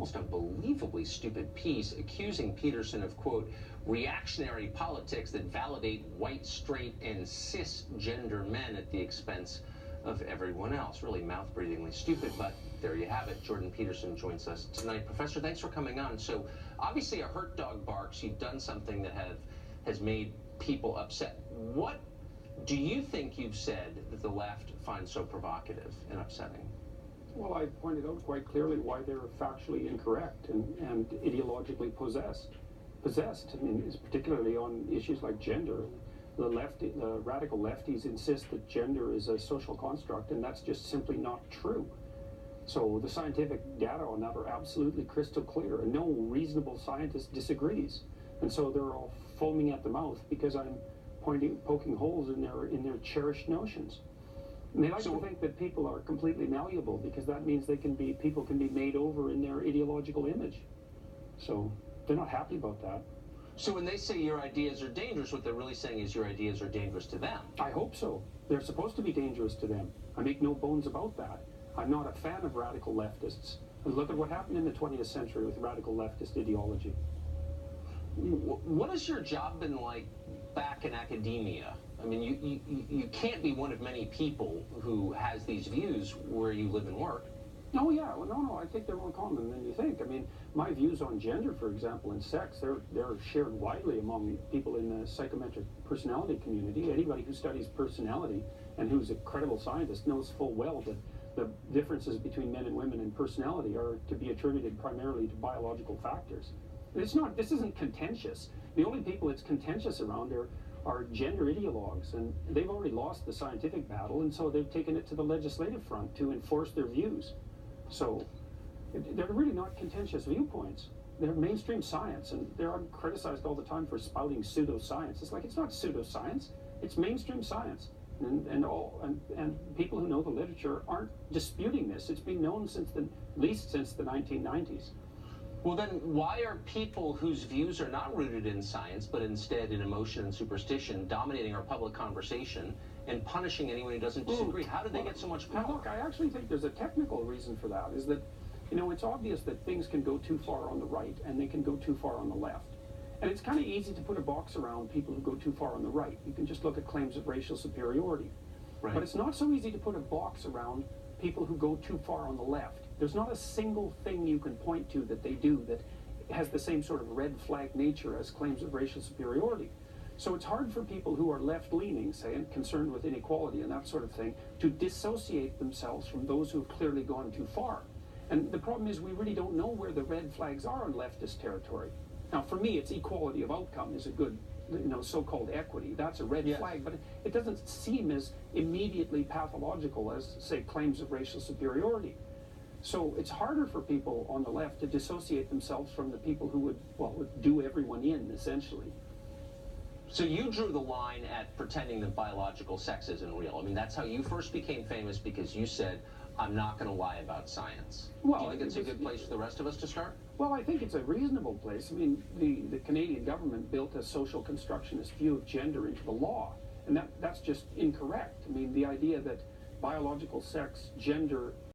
almost unbelievably stupid piece accusing Peterson of, quote, reactionary politics that validate white, straight, and cisgender men at the expense of everyone else. Really mouth-breathingly stupid, but there you have it. Jordan Peterson joins us tonight. Professor, thanks for coming on. So obviously a hurt dog barks. You've done something that has made people upset. What do you think you've said that the left finds so provocative and upsetting? Well, I pointed out quite clearly why they're factually incorrect and ideologically possessed. I mean, it's particularly on issues like gender. The radical lefties insist that gender is a social construct, and that's just simply not true. So the scientific data on that are absolutely crystal clear, and no reasonable scientist disagrees. And so they're all foaming at the mouth because I'm poking holes in their cherished notions. And they like to think that people are completely malleable because that means people can be made over in their ideological image. So they're not happy about that. So when they say your ideas are dangerous, what they're really saying is your ideas are dangerous to them. I hope so. They're supposed to be dangerous to them. I make no bones about that. I'm not a fan of radical leftists. And look at what happened in the 20th century with radical leftist ideology. What has your job been like back in academia? I mean, you can't be one of many people who has these views where you live and work. Oh yeah, well, no, I think they're more common than you think. I mean, my views on gender, for example, and sex, they're shared widely among people in the psychometric personality community. Anybody who studies personality and who's a credible scientist knows full well that the differences between men and women in personality are to be attributed primarily to biological factors. This isn't contentious. The only people it's contentious around are gender ideologues, and they've already lost the scientific battle, and so they've taken it to the legislative front to enforce their views. So they're really not contentious viewpoints. They're mainstream science, and they're criticized all the time for spouting pseudoscience. It's like, it's not pseudoscience, it's mainstream science. And people who know the literature aren't disputing this. It's been known at least since the 1990s. Well, then why are people whose views are not rooted in science, but instead in emotion and superstition, dominating our public conversation and punishing anyone who doesn't disagree? How do they get so much power? Now, look, I actually think there's a technical reason for that, is that, you know, it's obvious that things can go too far on the right and they can go too far on the left. And it's kind of easy to put a box around people who go too far on the right. You can just look at claims of racial superiority. Right. But it's not so easy to put a box around people who go too far on the left. There's not a single thing you can point to that they do that has the same sort of red flag nature as claims of racial superiority. So it's hard for people who are left-leaning, say, and concerned with inequality and that sort of thing, to dissociate themselves from those who have clearly gone too far. And the problem is we really don't know where the red flags are on leftist territory. Now, for me, it's equality of outcome is a good, so-called equity. That's a red flag, but it doesn't seem as immediately pathological as, say, claims of racial superiority. So it's harder for people on the left to dissociate themselves from the people who would do everyone in, essentially. So you drew the line at pretending that biological sex isn't real. I mean, that's how you first became famous, because you said, I'm not going to lie about science. Well, do you think it's a good place for the rest of us to start? Well, I think it's a reasonable place. I mean, the Canadian government built a social constructionist view of gender into the law, and that's just incorrect. I mean, the idea that biological sex, gender,